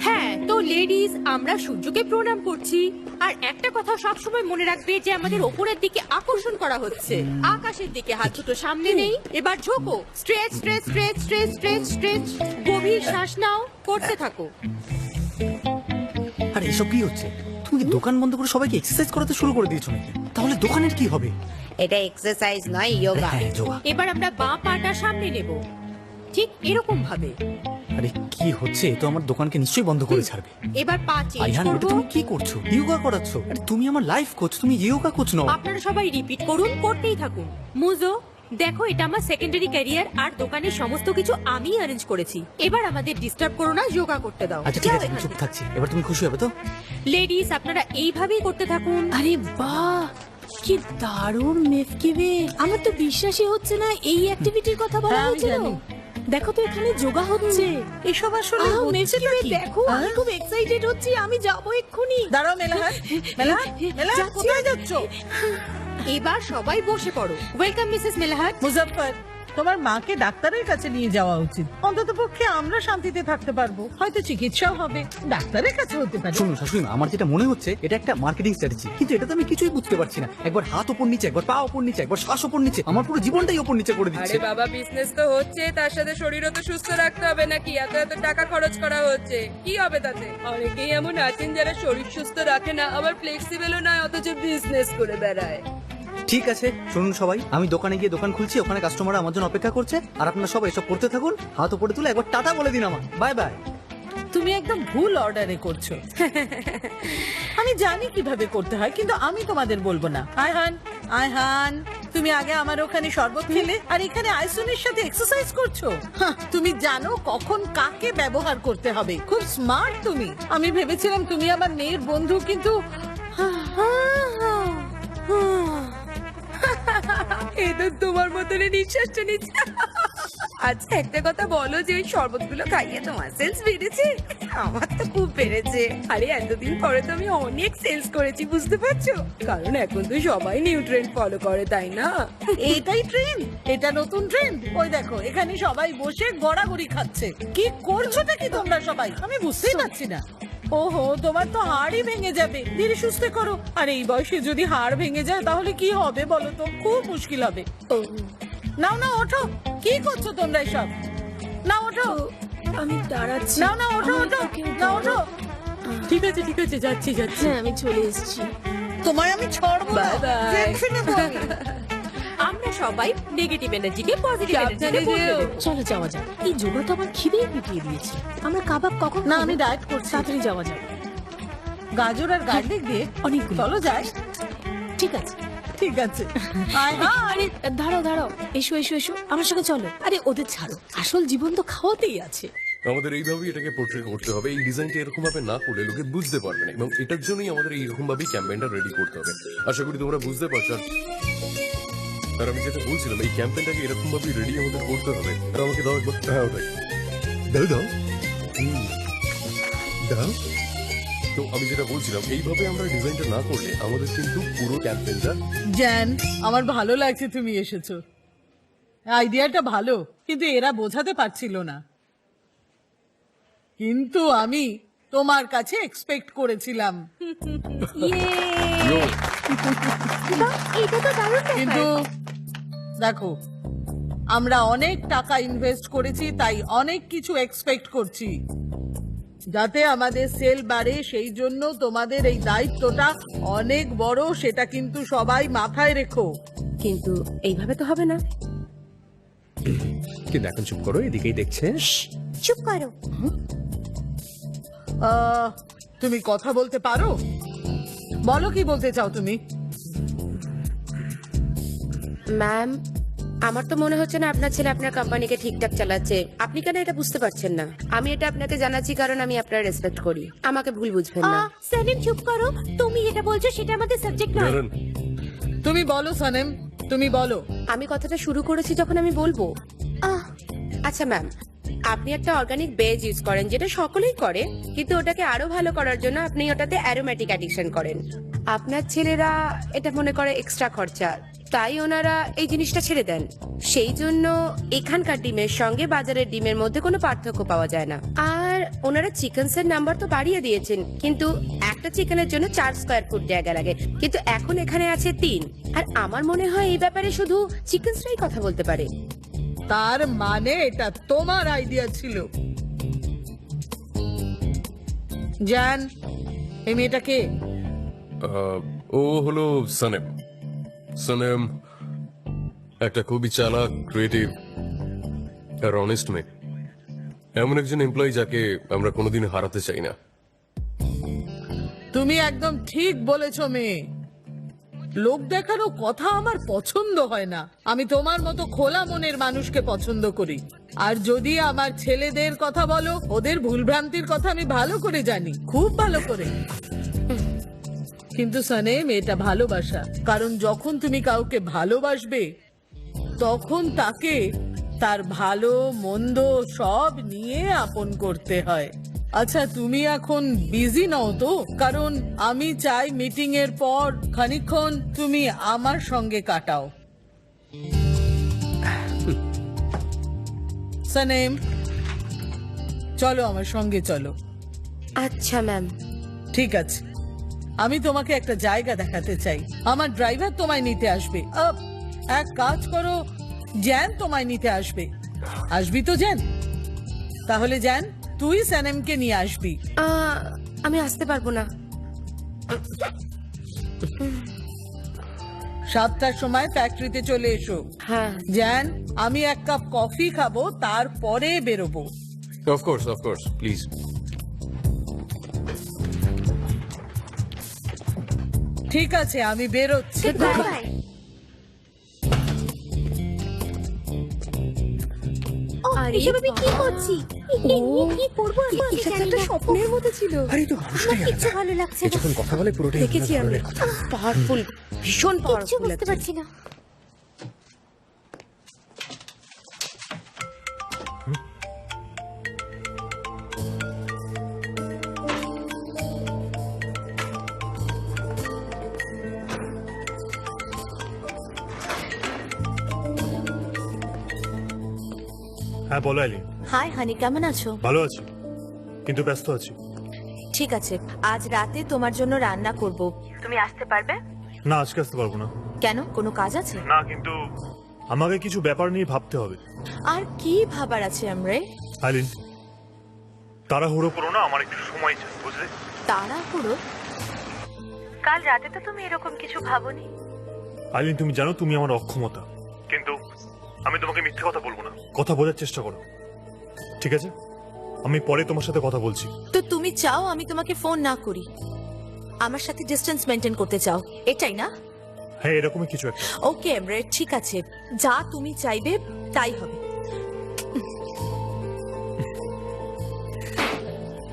হ্যাঁ তো লেডিজ, আমরা সূর্যকে প্রণাম করছি। আর একটা কথা সবসময় মনে রাখবে যে আমাদের ওপরের দিকে আকর্ষণ করা হচ্ছে, আকাশের দিকে। হাত দুটো সামনে নেই, এবার ঝোঁকো। Stretch stretch stretch stretch stretch stretch. গভীর শ্বাস নাও, করতে থাকো। আর এসব কি হচ্ছে? তুমি কি দোকান বন্ধ করে সবাইকে এক্সারসাইজ করাতে শুরু করে দিয়েছো নাকি? তাহলে দোকানের কি হবে? এটা এক্সারসাইজ নয়, যোগা। হ্যাঁ, যোগা। এবার আমরা বাঁ পাটা সামনে নেব, ঠিক এরকম ভাবে। আরে কি হচ্ছে? তো আমার দোকানকে নিশ্চয়ই বন্ধ করে ছাড়বে। এবার পা চেঞ্জ আইহান, এটা করব। তুমি কি করছো? ইয়োগা করাচ্ছো? আরে তুমি আমার লাইফ কোচ, তুমি ইয়োগা কোচ নও। আপনারা সবাই রিপিট করুন, করতেই থাকুন। মুজো, দেখো এটা আমার সেকেন্ডারি ক্যারিয়ার, আর দোকানের সমস্ত কিছু আমি অ্যারেঞ্জ করেছি। এবার আমাদের ডিস্টার্ব করো না, যোগা করতে দাও। আচ্ছা ঠিক আছে, আমি চুপ থাকছি। এবার তুমি খুশি হবে তো? লেডিস, আপনারা এইভাবেই করতে থাকুন। আরে বাহ, কি দারুণ মেফকিবে! আমার তো বিশ্বাসই হচ্ছে না এই অ্যাক্টিভিটির কথা বলা হ্যাঁ, আমি হয়েছিল। জানি। দেখো তো এখানে যোগা হচ্ছে। এসব আসলে আহ, হচ্ছে মেফকিবে, নাকি? দেখো আমি হ্যাঁ? খুব এক্সাইটেড হচ্ছি, আমি যাবো এক্ষুনি। দাঁড়াও মেলাহাত, মেলাহাত, মেলাহাত, যাচ্ছি। কোথায় যাচ্ছ? এবার সবাই বসে পড়ো। Welcome Mrs মেলাহাট। মুজাফফর, তোমার মাকে ডাক্তারের কাছে নিয়ে যাওয়া উচিত। অন্তত পক্ষে আমরা শান্তিতে থাকতে পারবো। হয়তো চিকিৎসাও হবে, ডাক্তারের কাছে হতে পারে। শুনুন শাশুড়ি মা, আমার যেটা মনে হচ্ছে এটা একটা মার্কেটিং স্ট্র্যাটেজি, কিন্তু এটা তো আমি কিছুই বুঝতে পারছি না। একবার হাত ওপর নিচে, একবার পা ওপর নিচে, একবার শ্বাস ওপর নিচে, আমার পুরো জীবনটাই ওপর নিচে করে দিচ্ছে। আরে বাবা, বিজনেস তো হচ্ছে, তার সাথে শরীরও তো সুস্থ রাখতে হবে নাকি? এত এত টাকা খরচ করা হচ্ছে, কি হবে তাতে? অনেকেই এমন আছেন যারা শরীর সুস্থ রাখে না, আবার ফ্লেক্সিবলও নয়, অথচ বিজনেস করে বেড়ায়। ঠিক আছে, শুনুন সবাই, আমি দোকানে গিয়ে দোকান খুলছি, ওখানে কাস্টমার আমার জন্য অপেক্ষা করছে, আর আপনারা সবাই এসব করতে থাকুন। হাত উপরে তুলে একবার টাটা বলে দিন আমার। Bye bye. তুমি একদম ভুল অর্ডারে করছো। আমি জানি কিভাবে করতে হয়, কিন্তু আমি তোমাদের বলবো না। আয়হান, আয়হান, তুমি আগে আমার ওখানে শরবত খেলে, আর এখানে আইসনের সাথে এক্সারসাইজ করছো। হাহ, তুমি জানো কখন কাকে ব্যবহার করতে হবে। খুব স্মার্ট তুমি। আমি ভেবেছিলাম তুমি আমার মেয়ের বন্ধু, কিন্তু এই তো তোমার মতনই নিঃশ্বাসটা নিচ্ছে। আচ্ছা একটা কথা বলো, যে ওই শরবতগুলো খাইয়ে তোমার সেলস বেড়েছে? আমার তো খুব বেড়েছে। আরে এতদিন পরে তো আমি অনেক সেলস করেছি, বুঝতে পারছো? কারণ এখন তো সবাই নিউট্রেন্ড ফলো করে, তাই না? এটাই ট্রেন্ড, এটা নতুন ট্রেন্ড। ওই দেখো, এখানে সবাই বসে গড়াগড়ি খাচ্ছে। কি করছোটা কি তোমরা সবাই? আমি বুঝতেই পারছি না। ওহো, তোমার তো হাড়ই ভেঙে যাবে। ধীরে সুস্থে করো। আর এই বয়সে যদি হাড় ভেঙে যায় তাহলে কি হবে বলো তো? খুব মুশকিল হবে। নাও না, ওঠো। কি করছো তোমরা এসব? না, ওঠো। আমি দাঁড়াচ্ছি। নাও না, ওঠো, আমার ওঠো। পক্ষে না, ওঠো। ঠিক আছে ঠিক আছে, যাচ্ছি যাচ্ছি। হ্যাঁ, আমি চলে এসেছি। তোমায় আমি ছাড়বো না। Bye bye. দেখে নেবো আমি। আমরা সবাই নেগেটিভ এনার্জিকে পজিটিভ এনার্জিতে সাবধানে বদলে যেও। দেবো। চলো যাওয়া যাক। এই যোগা তো আমার খিদেই মিটিয়ে দিয়েছে। আমরা কাবাব কখন না, খাবো? আমি ডায়েট করছি। তাড়াতাড়ি যাওয়া যাক। গাজর আর গার্লিক দিয়ে অনেকগুলো। চলো যাই। ঠিক আছে। ঠিক আছে। আয়হান, আরে দাঁড়াও দাঁড়াও, এসো এসো এসো, আমার সঙ্গে চলো। আরে ওদের ছাড়ো, আসল জীবন তো খাওয়াতেই আছে। আমাদের এইভাবেই এটাকে পোর্ট্রে করতে হবে। এই ডিজাইনটা এরকম ভাবে না করলে লোকে বুঝতে পারবে না, এবং এটার জন্যই আমাদের এইরকম ভাবেই ক্যাম্পেইনটা রেডি করতে হবে। আশা করি তোমরা বুঝতে পারছো। আর আমি যেটা বলছিলাম, এই ক্যাম্পেইনটাকে এরকম ভাবেই রেডি আমাদের করতে হবে। আর আমাকে দাও একবার। হ্যাঁ, ওটাই দাও দাও। দাও। তো আমি যেটা বলছিলাম, এইভাবে আমরা ডিজাইনটা না করলে আমাদের কিন্তু পুরো ক্যাম্পেইনটা। জ্যান, আমার ভালো লাগছে তুমি এসেছো। আইডিয়াটা ভালো, কিন্তু এরা বোঝাতে পারছিল না। কিন্তু আমি তোমার কাছে এক্সপেক্ট করেছিলাম। এটা তো দারুণ কিন্তু দেখো, আমরা অনেক টাকা ইনভেস্ট করেছি, তাই অনেক কিছু এক্সপেক্ট করছি। যাতে আমাদের সেল বাড়ে, সেই জন্য তোমাদের এই দায়িত্বটা অনেক বড়, সেটা কিন্তু সবাই মাথায় রেখো। কিন্তু এইভাবে তো হবে না। কিন্তু এখন চুপ করো, এদিকেই দেখছে। চুপ করো। তুমি কথা বলতে পারো? বলো কি বলতে চাও তুমি। ম্যাম, আমার তো মনে হচ্ছে না আপনার ছেলে আপনার কোম্পানিকে ঠিকঠাক চালাচ্ছে। আপনি কেন এটা বুঝতে পারছেন না? আমি এটা আপনাকে জানাচ্ছি কারণ আমি আপনার রেসপেক্ট করি। আমাকে ভুল বুঝবেন না। সানিম চুপ করো, তুমি এটা বলছো সেটা আমাদের সাবজেক্ট নয়। দাঁড়ান, তুমি বলো সানেম, তুমি বলো। আমি কথাটা শুরু করেছি যখন আমি বলবো। আচ্ছা ম্যাম, আপনি একটা অর্গানিক বেজ ইউজ করেন যেটা সকলেই করে, কিন্তু ওটাকে আরো ভালো করার জন্য আপনি ওটাতে অ্যারোমেটিক অ্যাডিকশন করেন। আপনার ছেলেরা এটা মনে করে এক্সট্রা খরচা, তাই ওনারা এই জিনিসটা ছেড়ে দেন। সেই জন্য এখানকার ডিমের সঙ্গে বাজারের ডিমের মধ্যে কোনো পার্থক্য পাওয়া যায় না। আর ওনারা চিকেনসের নাম্বার তো বাড়িয়ে দিয়েছেন, কিন্তু একটা চিকেনের জন্য 4 স্কয়ার ফুট জায়গা লাগে, কিন্তু এখন এখানে আছে 3। আর আমার মনে হয় এই ব্যাপারে শুধু চিকেনসরাই কথা বলতে পারে। তার মানে এটা তোমার আইডিয়া ছিল? জান, এই মেয়েটা কে? ও হলো সানেম। সানেম একটা খুবই চালাক, ক্রিয়েটিভ আর অনেস্ট মেয়ে। এমন একজন এমপ্লয়ি যাকে আমরা কোনোদিন হারাতে চাই না। তুমি একদম ঠিক বলেছো মেয়ে। লোক দেখানো কথা আমার পছন্দ হয় না। আমি তোমার মতো খোলা মনের মানুষকে পছন্দ করি। আর যদি আমার ছেলেদের কথা বলো, ওদের ভুলভ্রান্তির কথা আমি ভালো করে জানি, খুব ভালো করে। কিন্তু সানেম, এটা ভালোবাসা। কারণ যখন তুমি কাউকে ভালোবাসবে তখন তাকে তার ভালো মন্দ সব নিয়ে আপন করতে হয়। আচ্ছা, তুমি এখন বিজি নও তো? কারণ আমি চাই মিটিং এর পর খানিকক্ষণ তুমি আমার সঙ্গে কাটাও। সানেম, চলো আমার সঙ্গে চলো। আচ্ছা ম্যাম। ঠিক আছে, আমি তোমাকে একটা জায়গা দেখাতে চাই। আমার ড্রাইভার তোমায় নিতে আসবে। এক কাজ করো, জ্যান তোমায় নিতে আসবে। আসবি তো জ্যান? তাহলে জ্যান, তুই সানেমকে নিয়ে আসবি। আমি আসতে পারবো না। 7টার সময় ফ্যাক্টরিতে চলে এসো। হ্যাঁ। জ্যান, আমি 1 কাপ কফি খাবো, তারপরে বেরোবো। Of course, please. ঠিক আছে, আমি বেরোচ্ছি। আরে এসব আমি কি করছি? কি করবো আমি? এটা তো একটা স্বপ্নের মতো ছিল। আরে তো মানুষটাই কিচ্ছু ভালো লাগছে না। যখন কথা বলে পুরোটাই দেখেছি আমি। পাওয়ারফুল, ভীষণ কিচ্ছু পাওয়ারফুল। বুঝতে পারছি না। হ্যাঁ বলো আইলি। হাই হানি, কেমন আছো? ভালো আছি, কিন্তু ব্যস্ত আছি। ঠিক আছে, আজ রাতে তোমার জন্য রান্না করব। তুমি আসতে পারবে? না, আজকে আসতে পারবো না। কেন, কোনো কাজ আছে? না, কিন্তু আমাকে কিছু ব্যাপার নিয়ে ভাবতে হবে। আর কি ভাবার আছে আমরে? আইলিন, তাড়াহুড়ো করো না, আমার একটু সময় চাই, বুঝলে? তাড়াহুড়ো? কাল রাতে তো তুমি এরকম কিছু ভাবোনি। আইলিন, তুমি জানো তুমি আমার অক্ষমতা, কিন্তু আমি তোমাকে মিথ্যে কথা বলবো না। কথা বোঝার চেষ্টা করো, ঠিক আছে? আমি পরে তোমার সাথে কথা বলছি। তো তুমি চাও আমি তোমাকে ফোন না করি, আমার সাথে ডিস্টেন্স মেনটেন করতে চাও, এটাই না? হ্যাঁ, এরকমই কিছু একটা। ওকে এমরে, ঠিক আছে, যা তুমি চাইবে তাই হবে।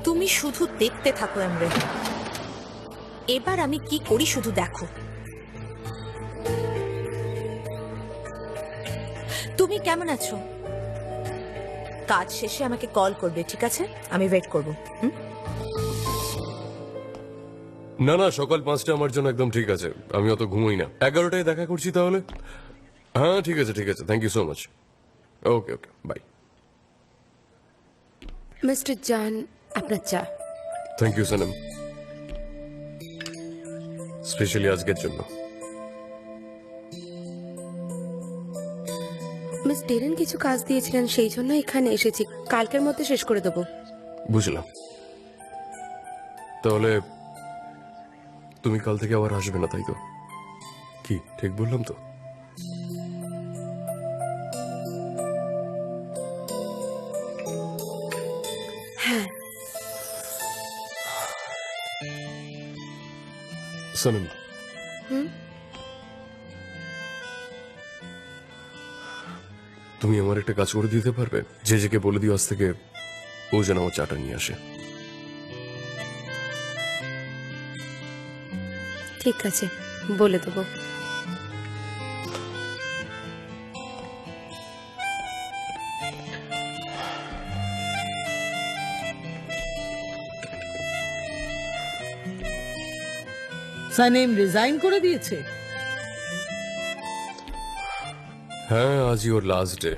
তুমি শুধু দেখতে থাকো এমরে, এবার আমি কি করি শুধু দেখো। তুমি কেমন আছো? কাজ শেষে আমাকে কল করবে, ঠিক আছে? আমি ওয়েট করবো। না, সকাল 5টা আমার জন্য একদম ঠিক আছে। আমি অত ঘুমোই না। 11টায় দেখা করছি তাহলে। হ্যাঁ, ঠিক আছে। Thank you so much. Okay, bye. Mister Jan, আপনার চা। থ্যাংক ইউ সানেম, স্পেশালি আজকের জন্য। মিস ডেরেন কিছু কাজ দিয়েছিলেন, সেই জন্য এখানে এসেছি। কালকের মধ্যে শেষ করে দেবো। বুঝলাম। তাহলে তুমি কাল থেকে আবার আসবে না, তাই তো? কি ঠিক বললাম তো? হ্যাঁ। সানেম, তুমি আমার একটা কাজ করে দিতে পারবে? যে বলে দিও আজ থেকে ও যেন আমার চাটা নিয়ে আসে। ঠিক আছে, বলে দেবো। সানেম রিজাইন করে দিয়েছে? হ্যাঁ, আজই ওর লাস্ট ডে।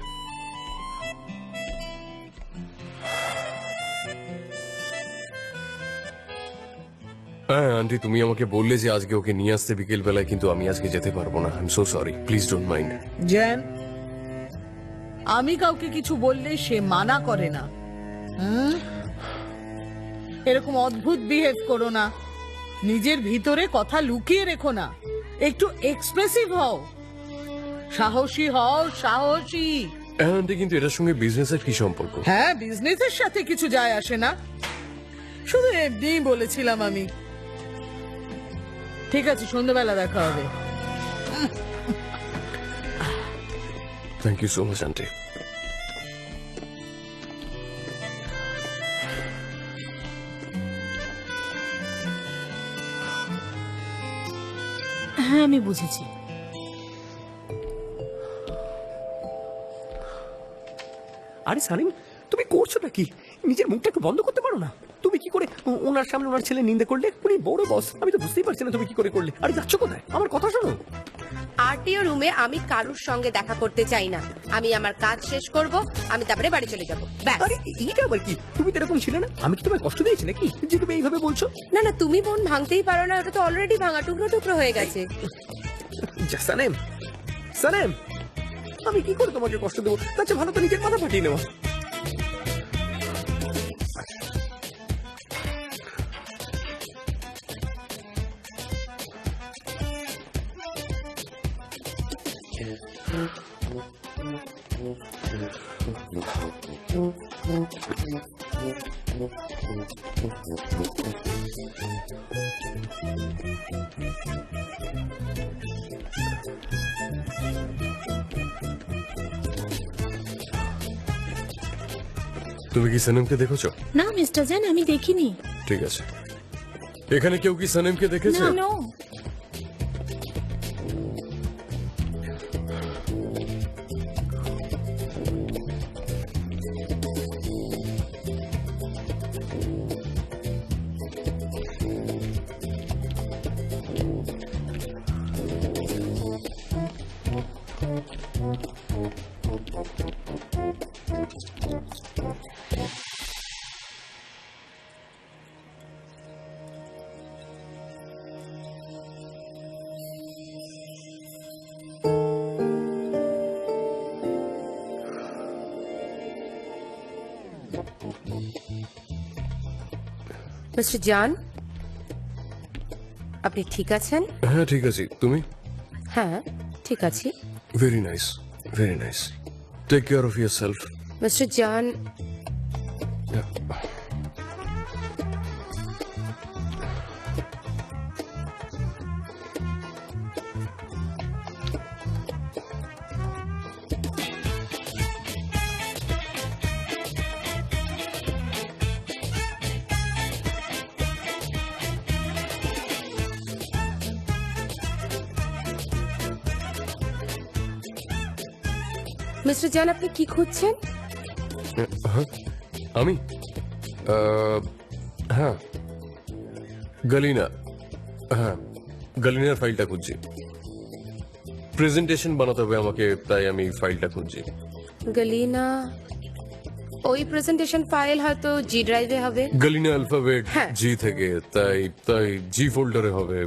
হ্যাঁ আন্টি, তুমি আমাকে বললে যে আজকে ওকে নিয়ে আসতে বিকেল বেলায়, কিন্তু আমি আজকে যেতে পারবো না। I am so sorry, please don't mind. Gen, আমি কাউকে কিছু বললে সে মানা করে না। এরকম অদ্ভুত বিহেভ করো না। নিজের ভিতরে কথা লুকিয়ে রেখো না, একটু এক্সপ্রেসিভ হও, সাহসী হও, সাহসী। হ্যাঁ আন্টি, কিন্তু এটার সঙ্গে বিজনেসের কি সম্পর্ক? হ্যাঁ, বিজনেসের সাথে কিছু যায় আসে না, শুধু এমনিই বলেছিলাম আমি। ঠিক আছে, সন্ধ্যাবেলা দেখা হবে। Thank you so much aunty. হ্যাঁ আমি বুঝেছি। আরে সালিম, তুমি করছোটা কি? নিজের মুখটা একটু বন্ধ করতে পারো না? তুমি কি করে ওনার সামনে ওনার ছেলে নিন্দে করলে? উনি বড় বস, আমি তো বুঝতেই পারছি না তুমি কি করে করলে। আরে যাচ্ছ কোথায়? আমার কথা শোনো। আরটিও রুমে আমি কারুর সঙ্গে দেখা করতে চাই না। আমি আমার কাজ শেষ করব, আমি তারপরে বাড়ি চলে যাব, ব্যাস। আরে এইটা আবার কি? তুমি তো এরকম ছিলে না। আমি কি তোমায় কষ্ট দিয়েছি নাকি যে তুমি এইভাবে বলছো? না না, তুমি বোন ভাঙতেই পারো না, ওটা তো অলরেডি ভাঙা টুকরো টুকরো হয়ে গেছে। যা সালেম, সালেম, আমি কি করে তোমাকে কষ্ট দেবো? তার চেয়ে ভালো তো নিজের মাথা ফাটিয়ে নেওয়া। তুমি কি সনমকে দেখেছো? না মিস্টার জ্যান, আমি দেখিনি। ঠিক আছে, এখানে কেউ কি সনমকে দেখেছে? না নো। মিস্টার জান, আপনি ঠিক আছেন? হ্যাঁ ঠিক আছে, তুমি? হ্যাঁ ঠিক আছি। Very nice, very nice. Take care of yourself. Mister Jan, mister Jan, আপনি কি খুঁজছেন? হ্যাঁ আমি হ্যাঁ গলিনা, হ্যাঁ গলিনার ফাইলটা খুঁজছি। প্রেজেন্টেশন বানাতে হবে আমাকে, তাই আমি ফাইলটা খুঁজছি। গলিনা, ওই প্রেজেন্টেশন ফাইল হয়তো জি ড্রাইভে হবে। গলিনা অ্যালফাবেট হ্যাঁ। জি থেকে, তাই তাই জি ফোল্ডারে হবে।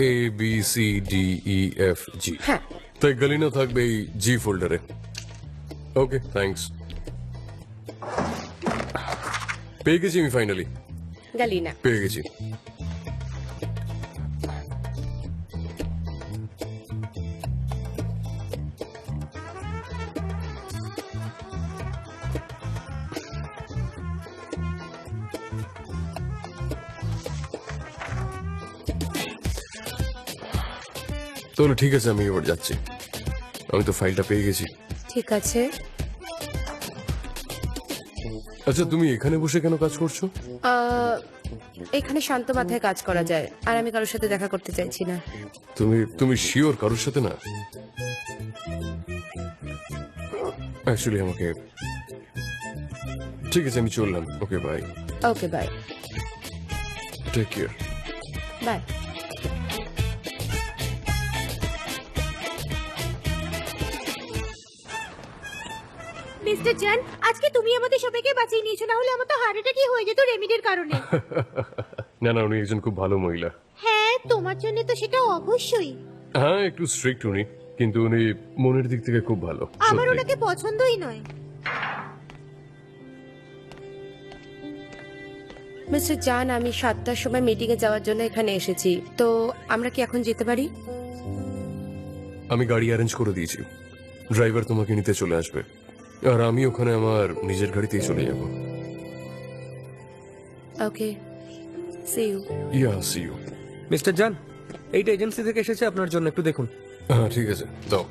A B C D E F G. হ্যাঁ। তাই গলিনা থাকবে এই জি ফোল্ডারে। Okay thanks. পেয়ে গেছি আমি ফাইনালি, গলিনা। পেয়ে গেছি। তাহলে ঠিক আছে, আমি এবার যাচ্ছি। আমি তো ফাইলটা পেয়ে গেছি। ঠিক আছে। আচ্ছা, তুমি এখানে বসে কেন কাজ করছো? এখানে শান্ত মাথায় কাজ করা যায়, আর আমি কারোর সাথে দেখা করতে চাইছি না। তুমি শিওর কারোর সাথে না? অ্যাকচুয়ালি আমাকে, ঠিক আছে আমি চললাম। Okay bye. Okay bye. Take care. Bye. Mister Jan, আজকে তুমি আমাদের সবাইকে বাঁচিয়ে নিয়েছো, না হলে আমার তো হার্ট অ্যাটাকই হয়ে যেত রেমিডির কারণে। না না, উনি একজন খুব ভালো মহিলা। হ্যাঁ, তোমার জন্য তো সেটা অবশ্যই। হ্যাঁ, একটু স্ট্রিক্ট উনি, কিন্তু উনি মনের দিক থেকে খুব ভালো। আমার সত্যি। ওনাকে পছন্দই নয়। মিস্টার জান, আমি 7টার সময় মিটিং এ যাওয়ার জন্য এখানে এসেছি, তো আমরা কি এখন যেতে পারি? আমি গাড়ি অ্যারেঞ্জ করে দিয়েছি, ড্রাইভার তোমাকে নিতে চলে আসবে, আর আমি ওখানে আমার নিজের গাড়িতেই চলে যাব। Okay, see you. Yeah, see you. Mister Jan, এইটা এজেন্সি থেকে এসেছে আপনার জন্য, একটু দেখুন। হ্যাঁ ঠিক আছে, দাও।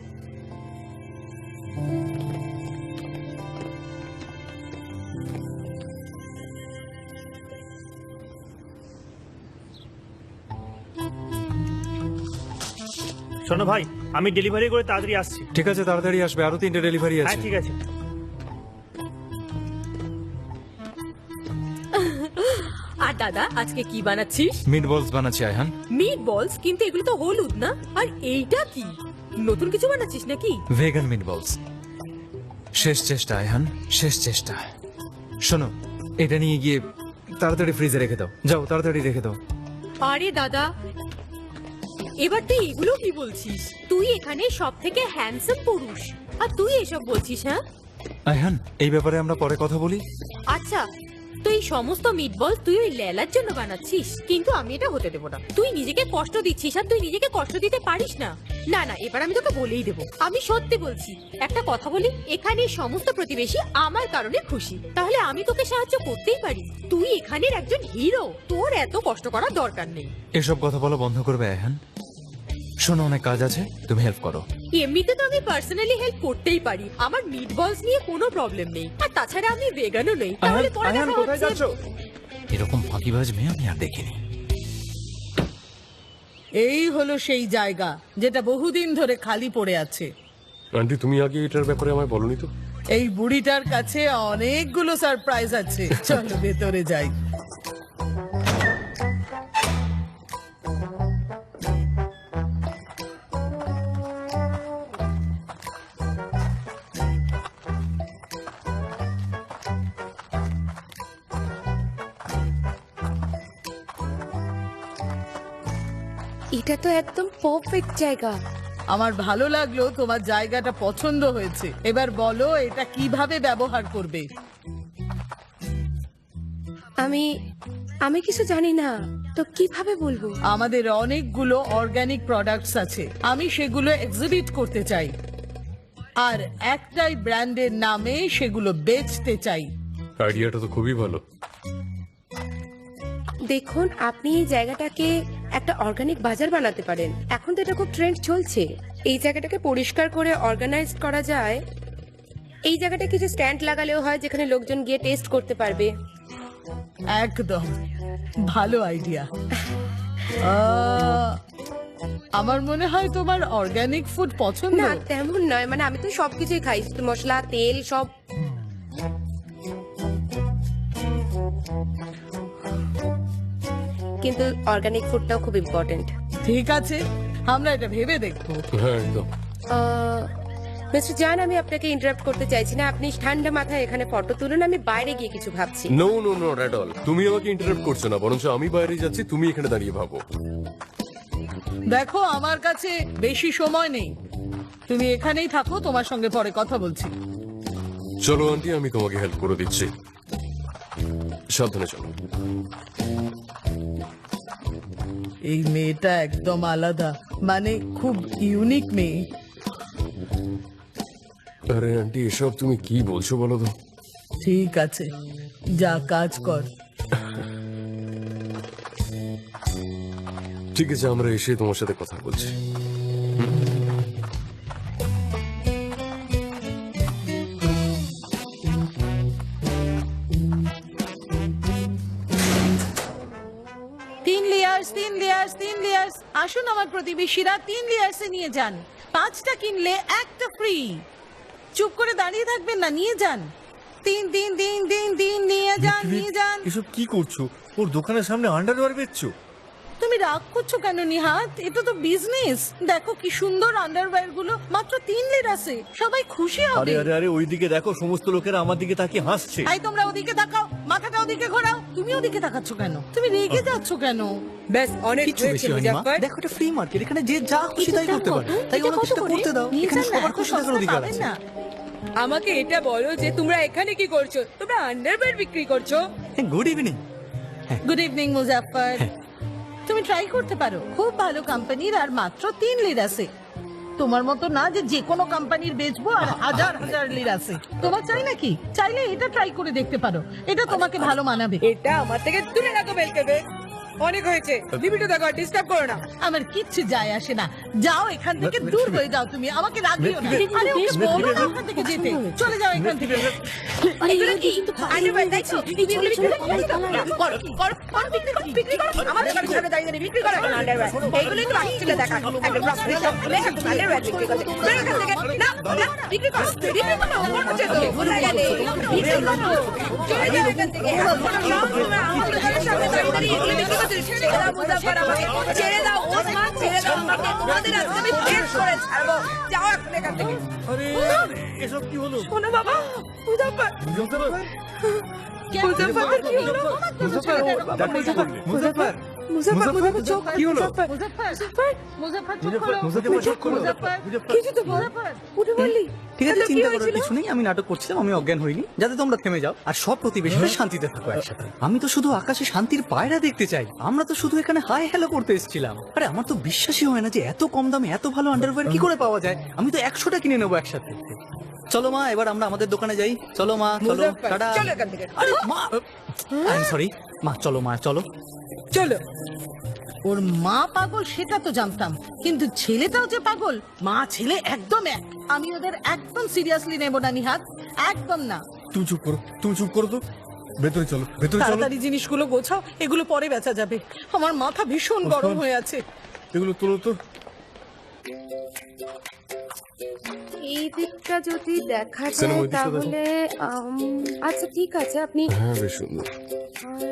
শোনো ভাই, আমি ডেলিভারি করে তাড়াতাড়ি আসছি। ঠিক আছে, তাড়াতাড়ি আসবে, আরো 3টে ডেলিভারি হ্যাঁ আছে। ঠিক আছে। আর দাদা, আজকে কি বানাচ্ছিস? মিট বলস বানাচ্ছি আয়হান। মিট বলস? কিন্তু এগুলো তো হলুদ না। আর এইটা কি, নতুন কিছু বানাচ্ছিস নাকি? ভেগান মিট বলস। শেষ চেষ্টা আয়হান, শেষ চেষ্টা। শোনো, এটা নিয়ে গিয়ে তাড়াতাড়ি ফ্রিজে রেখে দাও, যাও তাড়াতাড়ি রেখে দাও। আরে দাদা, এবার তুই এগুলো কি বলছিস? তুই এখানে সব থেকে হ্যান্ডসাম পুরুষ, আর তুই এসব বলছিস? হ্যাঁ আয়হান, এই ব্যাপারে আমরা পরে কথা বলি। আচ্ছা, তো এই সমস্ত মিটবল তুই ওই লেলার জন্য বানাচ্ছিস? কিন্তু আমি এটা হতে দেবো না। তুই নিজেকে কষ্ট দিচ্ছিস, আর তুই নিজেকে কষ্ট দিতে পারিস না। না না, এবার আমি তোকে বলেই দেবো। আমি সত্যি বলছি। একটা কথা বলি, এখানে সমস্ত প্রতিবেশী আমার কারণে খুশি, তাহলে আমি তোকে সাহায্য করতেই পারি। তুই এখানের একজন হিরো, তোর এত কষ্ট করার দরকার নেই। এসব কথা বলা বন্ধ করবে আয়হান। শোনো, অনেক কাজ আছে, তুমি হেল্প করো। এমনিতে তো আমি পার্সোনালি হেল্প করতেই পারি, আমার মিটবলস নিয়ে কোনো প্রবলেম নেই। আর তাছাড়া আমি ভেগানও নই। তাহলে পরে আয়হান, দেখা কোথায় হচ্ছে। যাচ্ছ? এরকম ফাঁকিবাজ মেয়ে আমি আর দেখিনি। এই হলো সেই জায়গা যেটা বহুদিন ধরে খালি পড়ে আছে। আন্টি, তুমি আগে এটার ব্যাপারে আমায় বলনি তো। এই বুড়িটার কাছে অনেকগুলো সারপ্রাইজ আছে, চলো ভেতরে যাই। এটা তো একদম পারফেক্ট জায়গা। আমার ভালো লাগলো, তোমার জায়গাটা পছন্দ হয়েছে। এবার বলো এটা কিভাবে ব্যবহার করবে। আমি আমি কিছু জানি না, তো কিভাবে বলবো? আমাদের অনেকগুলো অর্গানিক প্রোডাক্টস আছে, আমি সেগুলো এক্সিবিট করতে চাই, আর একটাই ব্র্যান্ডের নামে সেগুলো বেচতে চাই। আইডিয়াটা তো খুবই ভালো। দেখুন, আপনি এই জায়গাটাকে একটা অর্গানিক বাজার বানাতে পারেন। এখন তো এটা খুব ট্রেন্ড চলছে। এই জায়গাটাকে পরিষ্কার করে অর্গানাইজ করা যায়। এই জায়গাটা কিছু স্ট্যান্ড লাগালেও হয়, যেখানে লোকজন গিয়ে টেস্ট করতে পারবে। একদম ভালো আইডিয়া। আমার মনে হয় তোমার অর্গানিক ফুড পছন্দ। না, তেমন নয়, মানে আমি তো সবকিছুই খাই, শুধু মশলা, তেল সব। কিন্তু অর্গানিক ফুডটাও খুব ইম্পর্টেন্ট। ঠিক আছে, আমরা এটা ভেবে দেখবো। হ্যাঁ একদম। মিস্টার জান, আমি আপনাকে ইন্টারাপ্ট করতে চাইছি না। আপনি ঠান্ডা মাথায় এখানে ফটো তুলুন, আমি বাইরে গিয়ে কিছু ভাবছি। No no no, not all. তুমি আমাকে ইন্টারাপ্ট করছো না, বরঞ্চ আমি বাইরে যাচ্ছি, তুমি এখানে দাঁড়িয়ে ভাবো। দেখো, আমার কাছে বেশি সময় নেই, তুমি এখানেই থাকো, তোমার সঙ্গে পরে কথা বলছি। চলো আন্টি, আমি তোমাকে হেল্প করে দিচ্ছি, সাবধানে চলো। এই মেয়েটা একদম আলাদা, মানে খুব ইউনিক মেয়ে। আরে আন্টি, এসব তুমি কি বলছো বলো তো? ঠিক আছে, যা কাজ কর। ঠিক আছে, আমরা এসে তোমার সাথে কথা বলছি। তিন লেয়ার্স। আসুন আমার প্রতিবেশীরা, 3 লেয়ার্স নিয়ে যান। 5টা কিনলে একটা ফ্রি। চুপ করে দাঁড়িয়ে থাকবেন না, নিয়ে যান। তিন নিয়ে যান। এসব কি করছো? ওর দোকানের সামনে আন্ডারওয়্যার বেচছো? তুমি রাগ করছো কেন নিহাত? এটা তো বিজনেস। দেখো কি সুন্দর আন্ডারওয়্যার গুলো, মাত্র 3 লিরাসে। সবাই খুশি হবে। আরে আরে আরে ওইদিকে দেখো, সমস্ত লোকেরা আমার দিকে তাকিয়ে হাসছে। এই তোমরা ওদিকে তাকাও, মাথাটা ওদিকে ঘোরাও। তুমি ওদিকে তাকাচ্ছ কেন? তুমি রেগে যাচ্ছ কেন? ব্যাস অনেক কিছু হয়েছে বেশি হয়নি মা। মুজাফফর। দেখো এটা ফ্রি মার্কেট, এখানে যে যা খুশি তাই করতে পারে, তাই এটা ওনাকে কত সেটা করে? করতে দাও। নিয়ে এখানে যান না, সবার এত খুশি থাকার সস্তা অধিকার পাবেন আছে। না। আমাকে এটা বলো যে তোমরা এখানে কি করছো? তোমরা আন্ডারওয়্যার বিক্রি করছো? Good evening. Good evening Muzaffar. তুমি ট্রাই করতে পারো, খুব ভালো কোম্পানির আর মাত্র 3 লিরাসে। তোমার মতো না যে যে কোনো কোম্পানির বেচবো আর হাজার হাজার লিরাসে। তোমার চাই নাকি? চাইলে এটা ট্রাই করে দেখতে পারো, এটা তোমাকে ভালো মানাবে। এটা আমার থেকে দূরে রাখো বেলকেবে। অনেক হয়েছে, লিমিটে দেখো, ডিস্টার্ব করো না। আমার কিচ্ছু যায় আসে না। যাও এখান থেকে, দূর হয়ে যাও তুমি, আমাকে রাগিও না। আরে ওকে বলো না ওখান থেকে যেতে, চলে যাও এখান থেকে। এগুলো কি? আন্ডারওয়্যার দেখছো? তুমি এগুলো বিক্রি করো? করো, করো, করো, বিক্রি করো, বিক্রি করো। আমার দোকানের সামনে দাঁড়িয়ে দাঁড়িয়ে বিক্রি করো এখন আন্ডারওয়্যার। এইগুলোই তো বাকি ছিল দেখা। একটা গ্রসারি শপ খুলে এখন আন্ডারওয়্যার বিক্রি করছে। বেরো এখান থেকে। না, না, বিক্রি করো, বিক্রি করো। মনে হচ্ছে তো, কোথায় গেলে? বিক্রি করো। চলে যাও এখান থেকে। আমার দোকানের সামনে দাঁড়িয়ে দাঁড়িয়ে এগুলো বিক্রি করছে। ছেড়ে দাও মুজাফফর আমাকে। ছেড়ে দাও ওসমান, ছেড়ে দাও আমাকে। তোমাদের আজকে আমি শেষ করে ছাড়বো। যাও এখন এখান থেকে। আরে এসব কি হলো? শোনো বাবা, মুজাফফর। মুজাফফর কি হলো? মুজাফফর মুজাফফর, মুজাফফর চোখ কি হলো? মুজাফফর চুপ করো। মুজাফফর চুপ করো। মুজাফফর, কিছু তো বল। মুজাফফর। উঠে বললি? ঠিক আছে, হ্যালো, কি চিন্তা করার হয়েছিল? কিছু নেই। আমি নাটক করছিলাম, আমি অজ্ঞান হইনি, যাতে তোমরা থেমে যাও আর সব প্রতিবেশীরা শান্তিতে থাকো একসাথে। আমি তো শুধু আকাশে শান্তির পায়রা দেখতে চাই। আমরা তো শুধু এখানে হাই হ্যালো করতে এসেছিলাম। আরে আমার তো বিশ্বাসই হয় না যে এত কম দামে এত ভালো আন্ডারওয়্যার কি করে পাওয়া যায়। আমি তো 100টা কিনে নেবো একসাথে। চলো মা, এবার আমরা আমাদের দোকানে যাই। চলো মা, চলো। মুজাফফর, টাটা। চলো এখান থেকে। আরে মা, আই এম সরি মা, চলো মা, চলো। চলো। ওর মা পাগল সেটা তো জানতাম, কিন্তু ছেলেটাও যে পাগল। মা ছেলে একদম এক। আমি ওদের একদম সিরিয়াসলি নেব না নিহাত, একদম না। তুমি চুপ করো, তুমি চুপ করো তো। ভেতরে চলো, ভেতরে চলো। তাড়াতাড়ি জিনিসগুলো গোছাও, এগুলো পরে বেচা যাবে। আমার মাথা ভীষণ গরম হয়ে আছে। এগুলো তোলো তো। এই দিকটা যদি দেখা সিনেমা যায় ওই দিকটা দেখো। তাহলে আচ্ছা ঠিক আছে, আপনি হ্যাঁ বেশ সুন্দর।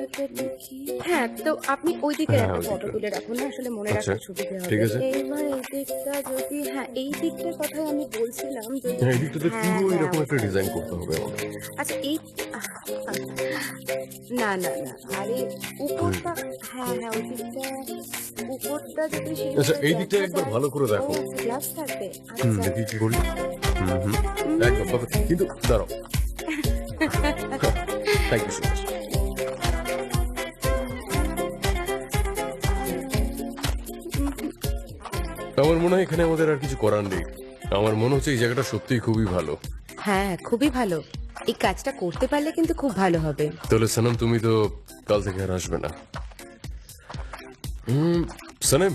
এটা দেখি। হ্যাঁ, তো আপনি ওই দিকে হ্যাঁ, একটা ওই ফটো দিকটা। তুলে রাখুন না, আসলে মনে আচ্ছা, রাখতে সুবিধা হবে। ঠিক আছে। এইবার এই দিকটা যদি, হ্যাঁ এই দিকটার কথাই আমি বলছিলাম। যদি হ্যাঁ, এই দিকটাতে হ্যাঁ, পুরো হ্যাঁ, এরকম একটা ওইটা। ডিজাইন করতে হবে আমাদের। আচ্ছা এই না না না, আরে উপরটা, হ্যাঁ হ্যাঁ ওই দিকটা, উপরটা যদি সেই আচ্ছা, এই দিকটা একবার ভালো করে দেখো। গ্লাস থাকবে। হুম, আচ্ছা দেখি কি করি। একদম perfect। কিন্তু দাঁড়াও। Thank you so much. আমার মনে হয় এখানে আমাদের আর কিছু করার নেই। আমার মনে হচ্ছে এই জায়গাটা সত্যিই খুবই ভালো। হ্যাঁ খুবই ভালো, এই কাজটা করতে পারলে কিন্তু খুব ভালো হবে। তাহলে সনম, তুমি তো কাল থেকে আর আসবে না। সনম,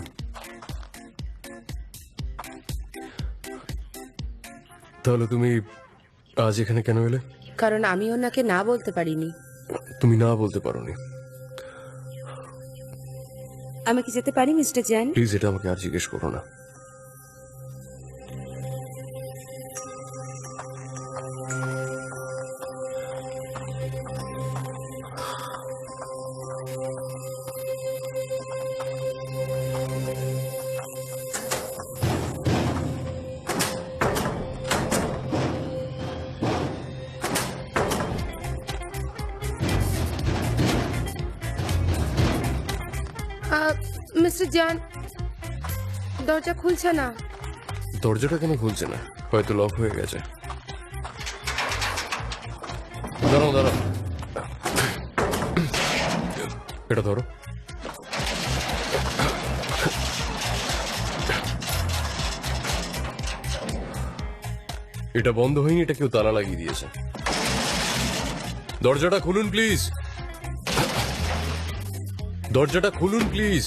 তাহলে তুমি আজ এখানে কেন এলে? কারণ আমি ওনাকে না বলতে পারিনি। তুমি না বলতে পারোনি। আমি কি যেতে পারি মিস্টার জ্যান? প্লিজ এটা আমাকে আর জিজ্ঞেস করো না। মিস্টার জ্যান, দরজা খুলছে না। দরজাটা কেন খুলছে না? হয়তো লক হয়ে গেছে। দাঁড়াও দাঁড়াও, এটা ধরো। এটা বন্ধ হয়নি, এটা কেউ তালা লাগিয়ে দিয়েছে। দরজাটা খুলুন প্লিজ, দরজাটা খুলুন please.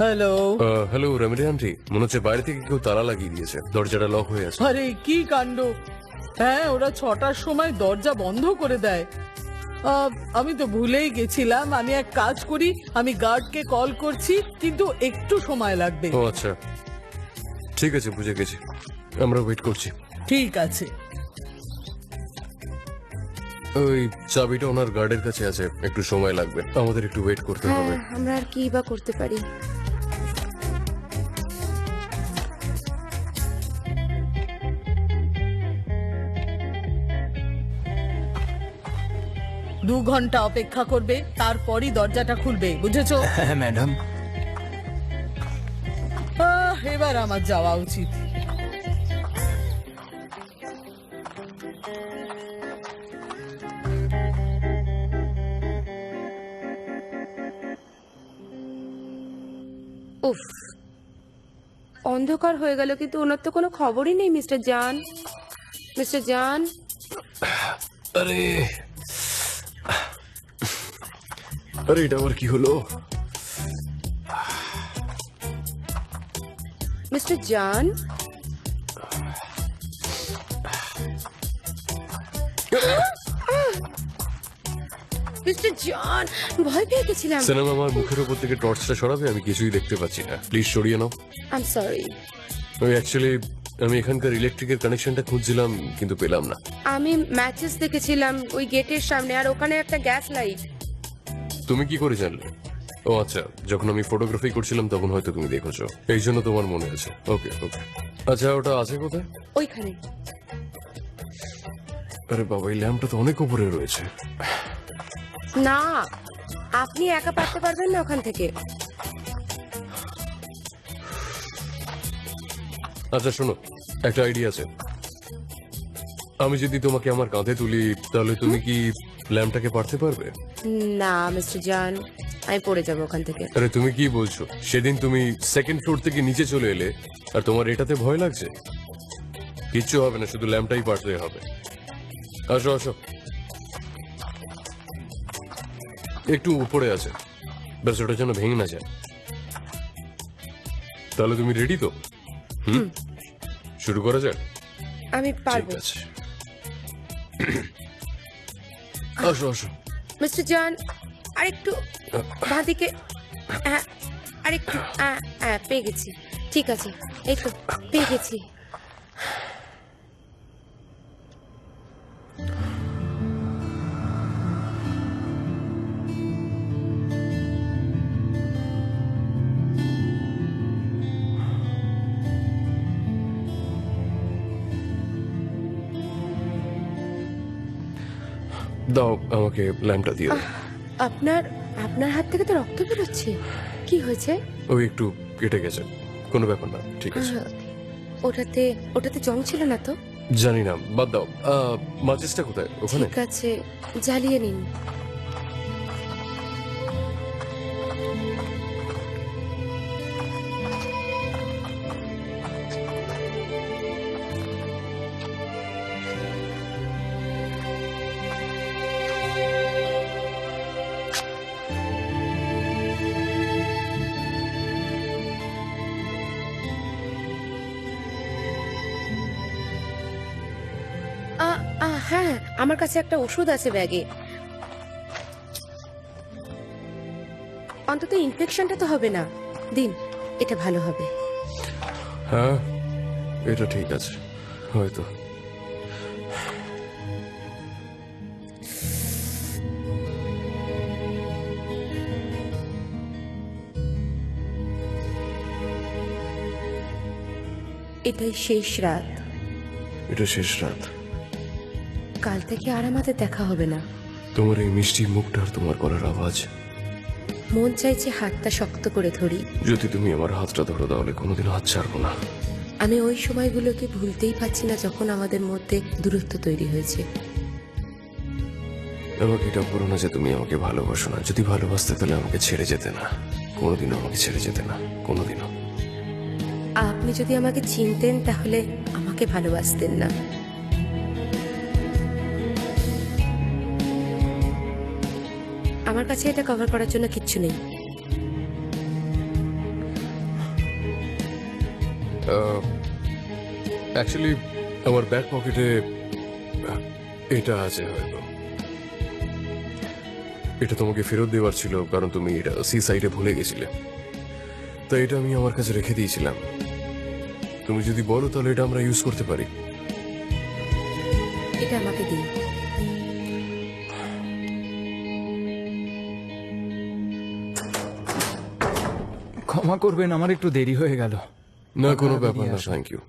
Hello. Hello remedy aunty, মনে হচ্ছে বাইরে থেকে কেউ তালা লাগিয়ে দিয়েছে, দরজাটা লক হয়ে আছে। আরে কি কাণ্ড! হ্যাঁ, ওরা 6টার সময় দরজা বন্ধ করে দেয়। আমি তো ভুলেই গেছিলাম। আমি এক কাজ করি, আমি গার্ডকে কল করছি, কিন্তু একটু সময় লাগবে। ও আচ্ছা, ঠিক আছে, বুঝে গেছি। আমরা ওয়েট করছি। ঠিক আছে। ওই চাবিটা ওনার গার্ডের কাছে আছে, একটু সময় লাগবে, আমাদের একটু ওয়েট করতে হ্যাঁ হবে। আমরা আর কি বা করতে পারি। দু ঘন্টা অপেক্ষা করবে, তারপরই দরজাটা খুলবে, বুঝেছো? হ্যাঁ ম্যাডাম। এবার আমার যাওয়া উচিত। উফ, অন্ধকার হয়ে গেল, কিন্তু ওনার তো কোনো খবরই নেই। মিস্টার জান, মিস্টার জান। আরে আরে এটা আবার কি হলো? মিস্টার জান, মিস্টার জান, ভয় পেয়ে গেছিলাম। সিনেমা আমার মুখের উপর থেকে টর্চটা সরাবে, আমি কিছুই দেখতে পাচ্ছি না, প্লিজ সরিয়ে নাও। I am sorry. ওই অ্যাকচুয়ালি আমি এখানকার ইলেকট্রিকের কানেকশনটা খুঁজছিলাম কিন্তু পেলাম না। আমি ম্যাচেস দেখেছিলাম ওই গেটের সামনে, আর ওখানে একটা গ্যাস লাইট। তুমি কি করে জানলে? ও আচ্ছা, যখন আমি ফটোগ্রাফি করছিলাম তখন হয়তো তুমি দেখেছো, এই জন্য তোমার মনে আছে। ওকে ওকে। আচ্ছা ওটা আছে কোথায়? ওইখানে। আরে বাবা, এই ল্যাম্পটা তো অনেক উপরে রয়েছে। না, আপনি একা পারতে পারবেন না ওখান থেকে। আচ্ছা শোনো, একটা আইডিয়া আছে। আমি যদি তোমাকে আমার কাঁধে তুলি তাহলে তুমি কি ল্যাম্পটাকে পারতে পারবে? না মিস্টার জান, আমি পড়ে যাবো ওখান থেকে। আরে তুমি কি বলছো? সেদিন তুমি সেকেন্ড ফ্লোর থেকে নিচে চলে এলে আর তোমার এটাতে ভয় লাগছে? কিচ্ছু হবে না, শুধু ল্যাম্পটাই পারতে হবে। আসো আসো, একটু উপরে আছে, ব্যাস ওটা যেন ভেঙে না যায়। তাহলে তুমি রেডি তো? শুরু করা যাক। আমি ঠিক পারবো। আছে, আসো আসো। মিস্টার জান, আরেকটু বাঁদিকে। হ্যাঁ, আরেকটু। হ্যাঁ, পেয়ে গেছি। ঠিক আছে, এই তো পেয়ে গেছি। দাও আমাকে ল্যাম্পটা দিয়ে দাও। আপনার আপনার হাত থেকে তো রক্ত বেরোচ্ছে। কি হয়েছে? ওই একটু কেটে গেছে, কোনো ব্যাপার না, ঠিক আছে। ওটাতে ওটাতে জং ছিল না তো? জানি না, বাদ দাও। মাচিসটা কোথায়? ওখানে? ঠিক আছে, জ্বালিয়ে নিন। হ্যাঁ, আমার কাছে একটা ওষুধ আছে ব্যাগে। অন্তত ইনফেকশনটা তো হবে না। দিন, এটা ভালো হবে। হ্যাঁ, এটা ঠিক আছে হয়তো। এটাই শেষ রাত। এটা শেষ রাত। কাল থেকে আর আমাদের দেখা হবে না। তোমার এই মিষ্টি মুখটা আর তোমার গলার আওয়াজ, মন চাইছে হাতটা শক্ত করে ধরি। যদি তুমি আমার হাতটা ধরো তাহলে কোনোদিন হাত ছাড়বো না। আমি ওই সময়গুলোকে ভুলতেই পারছি না যখন আমাদের মধ্যে দূরত্ব তৈরি হয়েছে। আমাকে এটা বলো না যে তুমি আমাকে ভালোবাসো না। যদি ভালোবাসতে তাহলে আমাকে ছেড়ে যেতে না, কোনোদিনও আমাকে ছেড়ে যেতে না, কোনোদিনও। আপনি যদি আমাকে চিনতেন তাহলে আমাকে ভালোবাসতেন না। আমার কাছে এটা কভার করার জন্য কিচ্ছু নেই। অ্যাকচুয়ালি আমার ব্যাক পকেটে এটা আছে হয়তো। এটা তোমাকে ফেরত দেওয়ার ছিল কারণ তুমি এটা সি সাইডে ভুলে গেছিলে, তাই এটা আমি আমার কাছে রেখে দিয়েছিলাম। তুমি যদি বলো তাহলে এটা আমরা ইউজ করতে পারি। এটা আমাকে দিন। ক্ষমা করবেন, আমার একটু দেরি হয়ে গেল। না কোনো ব্যাপার না, থ্যাংক ইউ।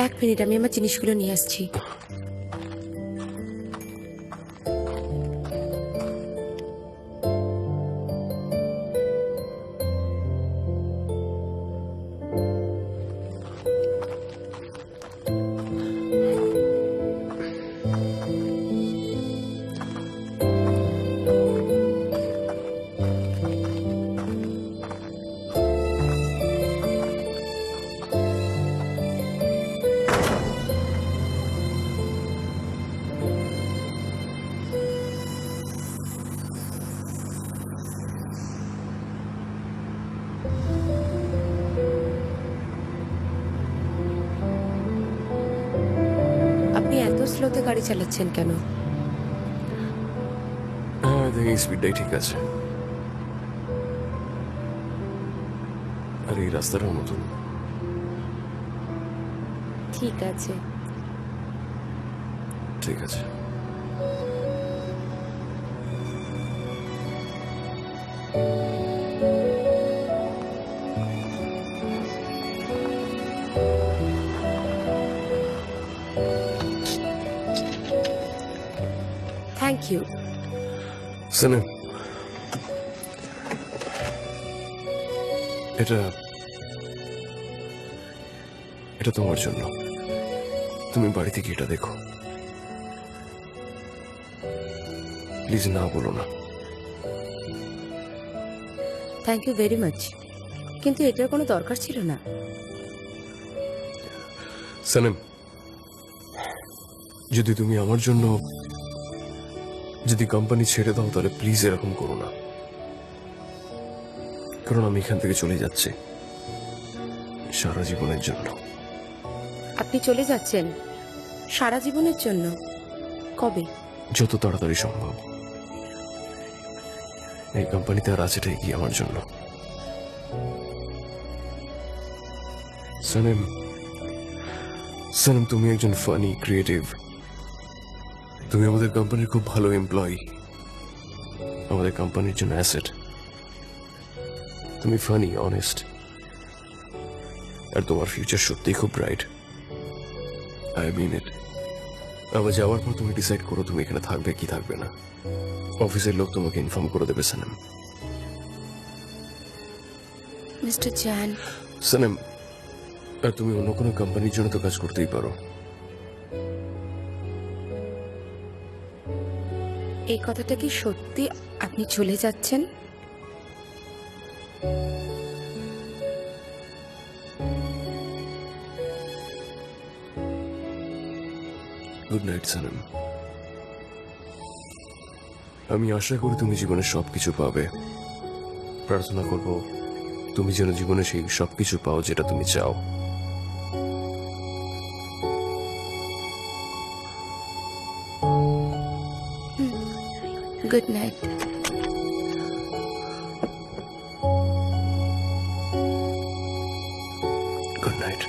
এক মিনিট, আমি আমার জিনিসগুলো নিয়ে আসছি। আপনি এত স্লোতে গাড়ি চালাচ্ছেন কেন? হ্যাঁ দেখি স্পিডটাই ঠিক আছে। আর এই রাস্তাটাও নতুন। ঠিক আছে। ঠিক আছে। Thank you. সানিম, এটা এটা তোমার জন্য। তুমি বাড়িতে গিয়ে এটা দেখো, প্লিজ না বলো না। থ্যাংক ইউ ভেরি মাচ, কিন্তু এটার কোনো দরকার ছিল না। সানিম, যদি তুমি আমার জন্য যদি কোম্পানি ছেড়ে দাও তাহলে প্লিজ এরকম করো না, কারণ আমি এখান থেকে চলে যাচ্ছি সারা জীবনের জন্য। আপনি চলে যাচ্ছেন সারা জীবনের জন্য? কবে? যত তাড়াতাড়ি সম্ভব। এই কোম্পানিতে আর আছেটাই কি আমার জন্য। সানিম, সানিম তুমি একজন ফানি, ক্রিয়েটিভ। তুমি আমাদের কোম্পানির খুব ভালো এমপ্লয়ি, আমাদের কোম্পানির জন্য অ্যাসেট। তুমি ফানি, অনেস্ট, আর তোমার ফিউচার সত্যিই খুব ব্রাইট। আই মিন ইট। আবার যাওয়ার পর তুমি ডিসাইড করো তুমি এখানে থাকবে কি থাকবে না। অফিসের লোক তোমাকে ইনফর্ম করে দেবে সানিম। মিস্টার চ্যান। সানিম, আর তুমি অন্য কোনো কোম্পানির জন্য তো কাজ করতেই পারো। এই কথাটা কি সত্যি? আপনি চলে যাচ্ছেন? Good night Sanim. আমি আশা করি তুমি জীবনে সবকিছু পাবে। প্রার্থনা করব তুমি যেন জীবনে সেই সবকিছু পাও যেটা তুমি চাও। Good night. Good night.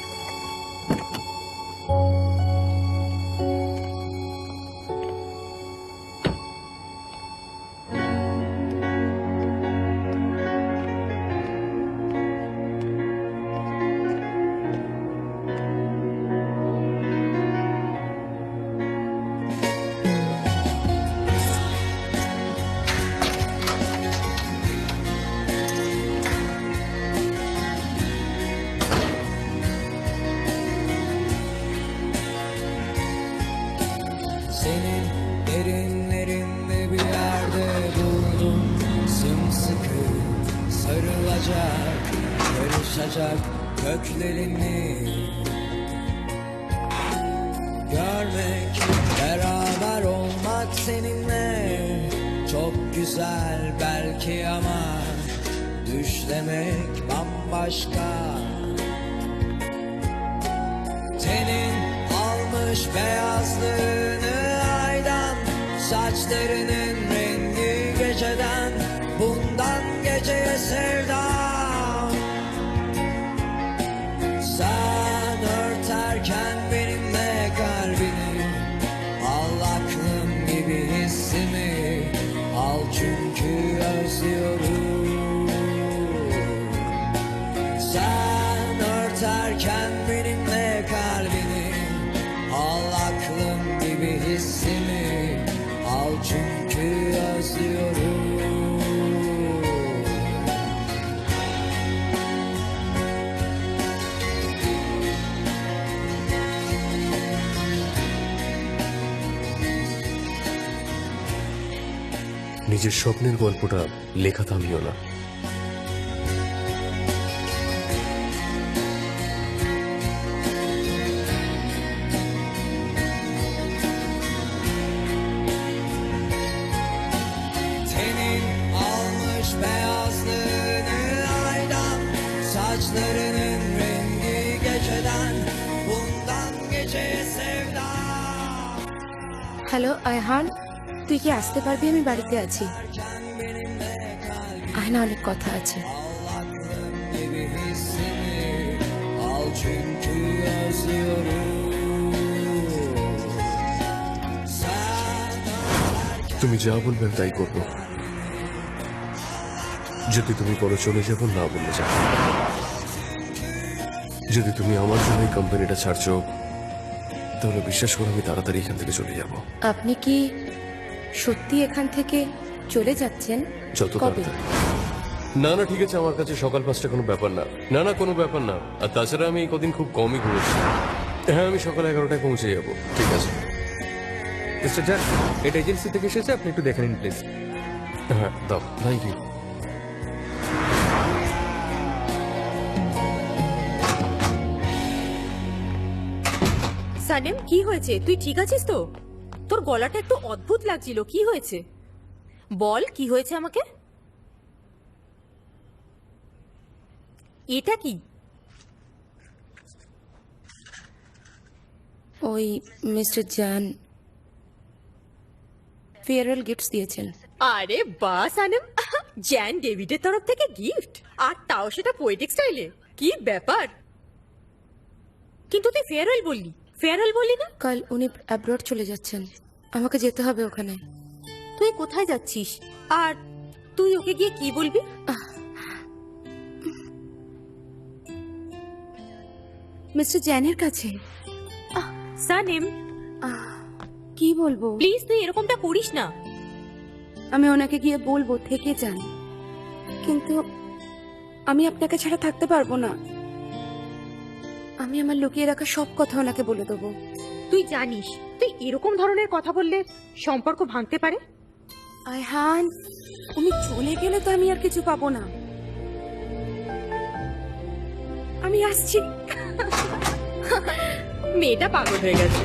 Senin derinlerinde bir yerde buldum sımsıkı sarılacak, karışacak köklerini görmek, beraber olmak seninle çok güzel belki ama düşlemek bambaşka. Tenin almış almış beyazlığını aydan, saçlarının rengi geceden, bundan geceye sevdam. Sen örterken benimle kalbini, al aklım gibi hissimi, al çünkü özlüyorum. Sen örterken benimle kalbini, al aklım gibi hissimi, al çünkü özlüyorum. নিজের স্বপ্নের গল্পটা লেখা থামিও না। Tenin almış beyazlığını aydan, saçlarının rengi geceden, bundan geceye sevda. Hello Ayhan, তুই কি আসতে পারবি? আমি বাড়িতে আছি। আয়না, অনেক কথা আছে। Aklım gibi hissimi, al çünkü özlüyorum. Sen তুমি যা বলবে আমি তাই করবো। যদি তুমি বলো চলে যাবো, না বললে যাবো। যদি তুমি আমার জন্য এই কোম্পানিটা ছাড়ছো, তাহলে বিশ্বাস করো আমি তাড়াতাড়ি এখান থেকে চলে যাব। আপনি কি সত্যি এখান থেকে চলে যাচ্ছেন? যত কবে? তাড়াতাড়ি। না না ঠিক আছে, আমার কাছে সকাল 5টা কোনো ব্যাপার না। না না কোনো ব্যাপার না। আর তাছাড়া আমি এই কদিন খুব কমই ঘুরেছি। হ্যাঁ, আমি সকাল 11টায় পৌঁছে যাবো। ঠিক আছে। মিস্টার জান, এটা এজেন্সি থেকে এসেছে, আপনি একটু দেখে নিন প্লিজ। হ্যাঁ দাও, থ্যাংক ইউ। সানেম, কি হয়েছে? তুই ঠিক আছিস তো? তোর গলাটা একটু অদ্ভুত লাগছিল, কি হয়েছে? বল কি হয়েছে আমাকে। এটা কি? ওই মিস্টার জান ফেয়ারওয়েল গিফটস দিয়েছেন। আরে বাহ সানেম, জ্যান ডেভিডের তরফ থেকে গিফট, আর তাও সেটা পোয়েটিক স্টাইলে। কি ব্যাপার? কিন্তু তুই ফেয়ারওয়েল বললি না। কাল উনি অ্যাব্রড চলে যাচ্ছেন, আমাকে যেতে হবে ওখানে। তুই কোথায় যাচ্ছিস? আর তুই ওকে গিয়ে কি বলবি? মিস্টার জ্যানের কাছে। সানেম কি বলবো? প্লিজ তুই এরকমটা করিস না। আমি ওনাকে গিয়ে বলবো থেকে যান, কিন্তু আমি আপনাকে ছাড়া থাকতে পারবো না। আমি আমার লুকিয়ে রাখা সব কথা ওনাকে বলে দেবো। তুই জানিস তুই এরকম ধরনের কথা বললে সম্পর্ক ভাঙতে পারে। আয়হান, উনি চলে গেলে তো আমি আর কিছু পাবো না। আমি আসছি। মেয়েটা পাগল হয়ে গেছে।